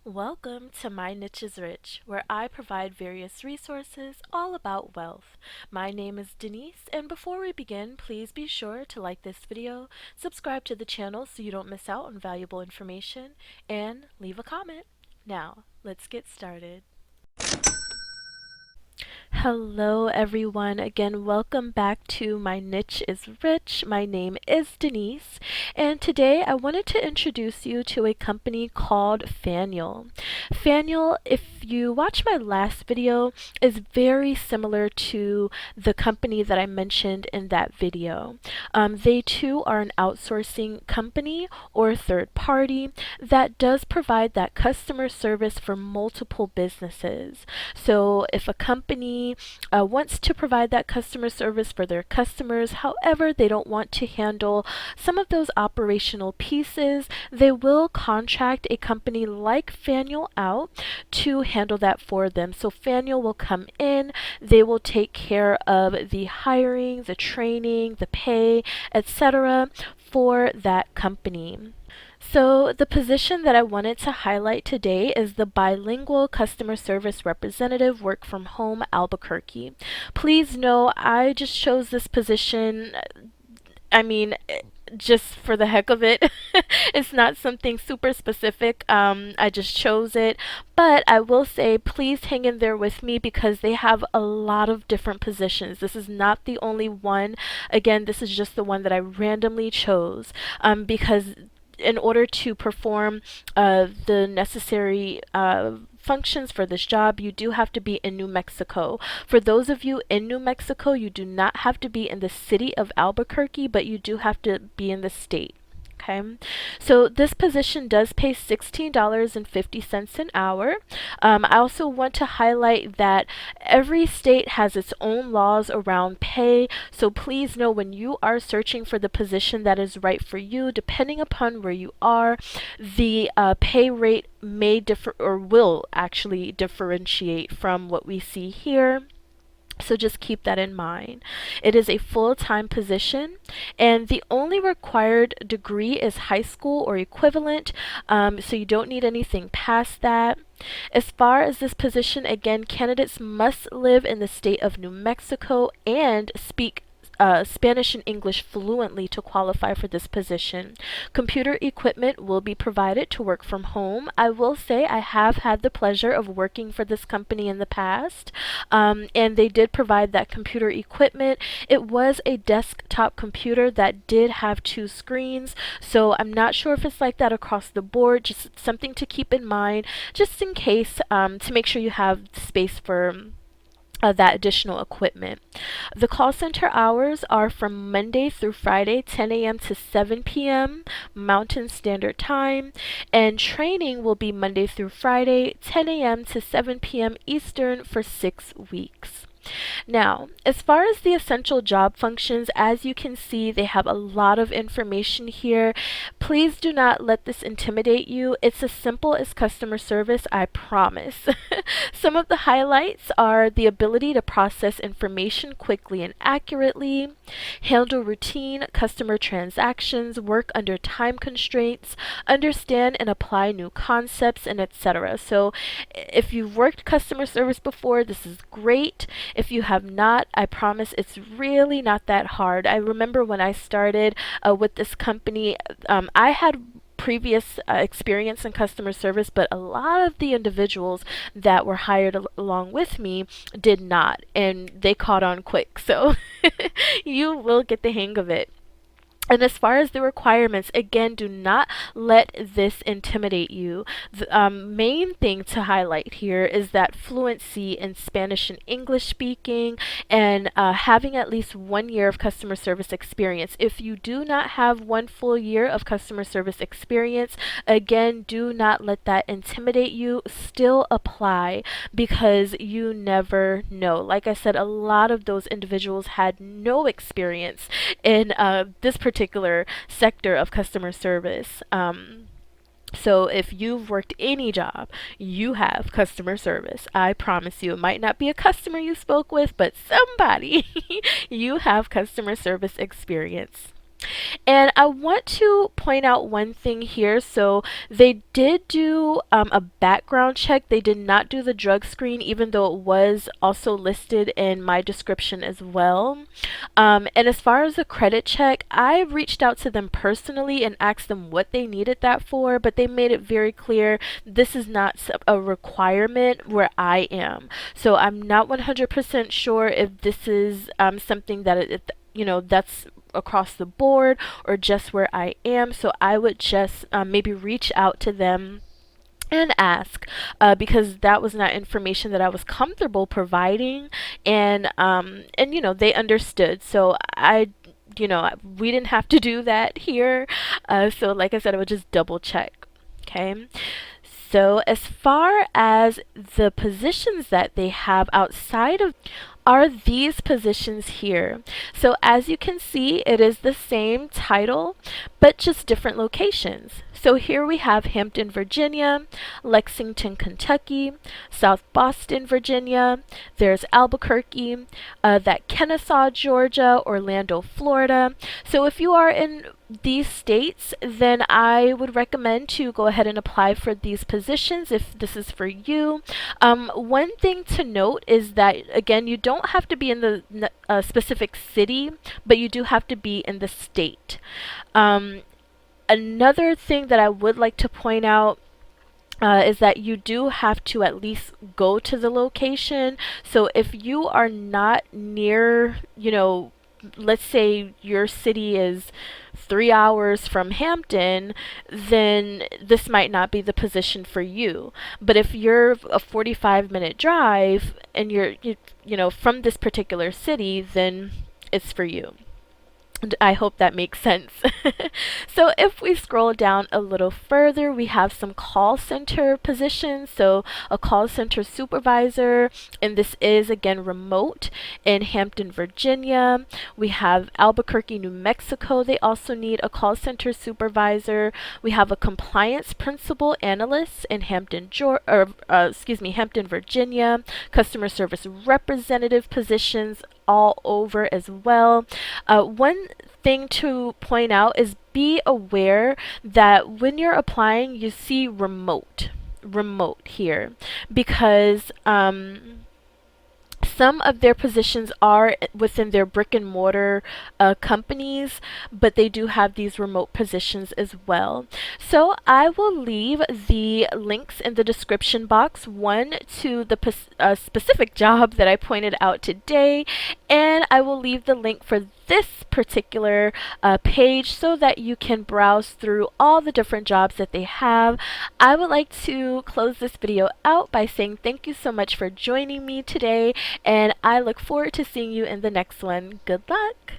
Welcome to My Niche is Rich, where I provide various resources all about wealth. My name is Denise, and before we begin, please be sure to like this video, subscribe to the channel so you don't miss out on valuable information, and leave a comment. Now, let's get started. Hello everyone, again welcome back to My Niche is Rich. My name is Denise, and today I wanted to introduce you to a company called Fanuel. Fanuel, if you watch my last video, is very similar to the company that I mentioned in that video. They too are an outsourcing company or third party that does provide that customer service for multiple businesses. So if a company wants to provide that customer service for their customers, however, they don't want to handle some of those operational pieces, they will contract a company like Fanuel out to handle that for them. So Fanuel will come in, they will take care of the hiring, the training, the pay, etc. for that company. So the position that I wanted to highlight today is the Bilingual Customer Service Representative, Work From Home Albuquerque. Please know I just chose this position, I mean, just for the heck of it. It's not something super specific. I just chose it. But I will say, please hang in there with me because they have a lot of different positions. This is not the only one. Again, this is just the one that I randomly chose because in order to perform the necessary functions for this job, you do have to be in New Mexico. For those of you in New Mexico, you do not have to be in the city of Albuquerque, but you do have to be in the state. Okay, so this position does pay $16.50 an hour. I also want to highlight that every state has its own laws around pay, so please know when you are searching for the position that is right for you, depending upon where you are, the pay rate may differ or will actually differentiate from what we see here. So just keep that in mind. It is a full-time position, and the only required degree is high school or equivalent, so you don't need anything past that. As far as this position, again, candidates must live in the state of New Mexico and speak Spanish and English fluently to qualify for this position. Computer equipment will be provided to work from home. I will say I have had the pleasure of working for this company in the past, and they did provide that computer equipment. It was a desktop computer that did have two screens, so I'm not sure if it's like that across the board. Just something to keep in mind, just in case, to make sure you have space for that additional equipment. The call center hours are from Monday through Friday, 10 a.m. to 7 p.m. Mountain Standard Time, and training will be Monday through Friday, 10 a.m. to 7 p.m. Eastern for 6 weeks. Now, as far as the essential job functions, as you can see, they have a lot of information here. Please do not let this intimidate you. It's as simple as customer service, I promise. Some of the highlights are the ability to process information quickly and accurately, handle routine customer transactions, work under time constraints, understand and apply new concepts, and etc. So if you've worked customer service before, this is great. If you have not, I promise it's really not that hard. I remember when I started with this company, I had previous experience in customer service, but a lot of the individuals that were hired along with me did not, and they caught on quick. So you will get the hang of it. And as far as the requirements, again, do not let this intimidate you. The main thing to highlight here is that fluency in Spanish and English speaking, and having at least 1 year of customer service experience. If you do not have 1 full year of customer service experience, again, do not let that intimidate you. Still apply because you never know. Like I said, a lot of those individuals had no experience in this particular sector of customer service. So if you've worked any job, you have customer service. I promise you, it might not be a customer you spoke with, but somebody, you have customer service experience. And I want to point out one thing here. So they did do a background check. They did not do the drug screen, even though it was also listed in my description as well. And as far as the credit check, I reached out to them personally and asked them what they needed that for, but they made it very clear this is not a requirement where I am. So I'm not 100% sure if this is something that that's across the board or just where I am. So I would just maybe reach out to them and ask, because that was not information that I was comfortable providing, and they understood. So we didn't have to do that here. So like I said, I would just double check. Okay. So as far as the positions that they have outside of are these positions here. So as you can see, it is the same title, but just different locations. So here we have Hampton, Virginia, Lexington, Kentucky, South Boston, Virginia. There's Albuquerque, that Kennesaw, Georgia, Orlando, Florida. So if you are in these states, then I would recommend to go ahead and apply for these positions if this is for you. One thing to note is that, again, you don't have to be in the specific city, but you do have to be in the state. Another thing that I would like to point out is that you do have to at least go to the location. So if you are not near, let's say your city is 3 hours from Hampton, then this might not be the position for you. But if you're a 45-minute drive and you're from this particular city, then it's for you. I hope that makes sense. So if we scroll down a little further, we have some call center positions. So a call center supervisor, and this is again remote in Hampton, Virginia. We have Albuquerque, New Mexico. They also need a call center supervisor. We have a compliance principal analyst in Hampton, Hampton, Virginia. Customer service representative positions all over as well. One thing to point out is be aware that when you're applying, you see remote here, because some of their positions are within their brick and mortar companies, but they do have these remote positions as well. So I will leave the links in the description box, one to the specific job that I pointed out today, and I will leave the link for this particular page so that you can browse through all the different jobs that they have. I would like to close this video out by saying thank you so much for joining me today, and I look forward to seeing you in the next one. Good luck!